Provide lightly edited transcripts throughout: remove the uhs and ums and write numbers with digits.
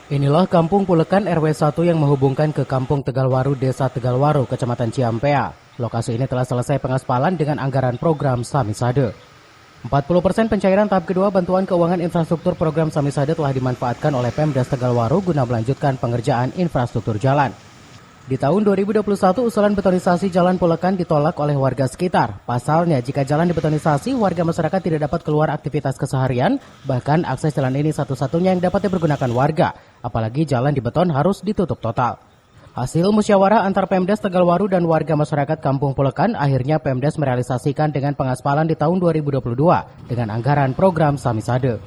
Inilah Kampung Pulekan RW 1 yang menghubungkan ke Kampung Tegalwaru, Desa Tegalwaru, Kecamatan Ciampea. Lokasi ini telah selesai pengaspalan dengan anggaran program Samisade. 40% pencairan tahap kedua bantuan keuangan infrastruktur program Samisade telah dimanfaatkan oleh Pemdas Tegalwaru guna melanjutkan pengerjaan infrastruktur jalan. Di tahun 2021, usulan betonisasi jalan Pulekan ditolak oleh warga sekitar. Pasalnya, jika jalan dibetonisasi, warga masyarakat tidak dapat keluar aktivitas keseharian, bahkan akses jalan ini satu-satunya yang dapat dipergunakan warga. Apalagi jalan di beton harus ditutup total. Hasil musyawarah antar Pemdas Tegalwaru dan warga masyarakat Kampung Pulekan, akhirnya Pemdas merealisasikan dengan pengaspalan di tahun 2022 dengan anggaran program Samisade.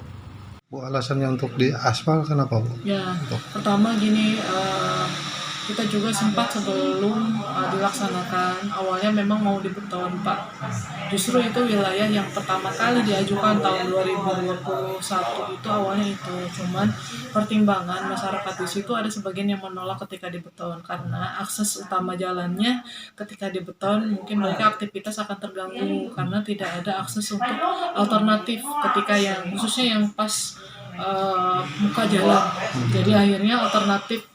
Bu, alasannya untuk diaspal kenapa, Bu? Ya, pertama gini, kita juga sempat sebelum dilaksanakan, awalnya memang mau dibeton, Pak. Justru itu wilayah yang pertama kali diajukan tahun 2021 itu awalnya itu. Cuman pertimbangan masyarakat di situ ada sebagian yang menolak ketika dibeton karena akses utama jalannya ketika dibeton mungkin mereka aktivitas akan terganggu karena tidak ada akses untuk alternatif ketika yang khususnya yang pas muka jalan. Jadi akhirnya alternatif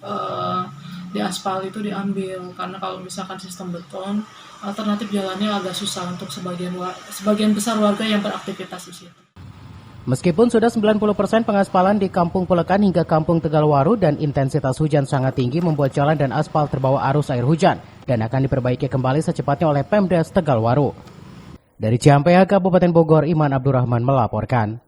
di aspal itu diambil karena kalau misalkan sistem beton alternatif jalannya agak susah untuk sebagian besar warga yang beraktivitas di situ. Meskipun sudah 90% pengaspalan di Kampung Pulekan hingga Kampung Tegalwaru dan intensitas hujan sangat tinggi membuat jalan dan aspal terbawa arus air hujan dan akan diperbaiki kembali secepatnya oleh Pemdas Tegalwaru. Dari Ciampea, Kabupaten Bogor, Iman Abdurrahman melaporkan.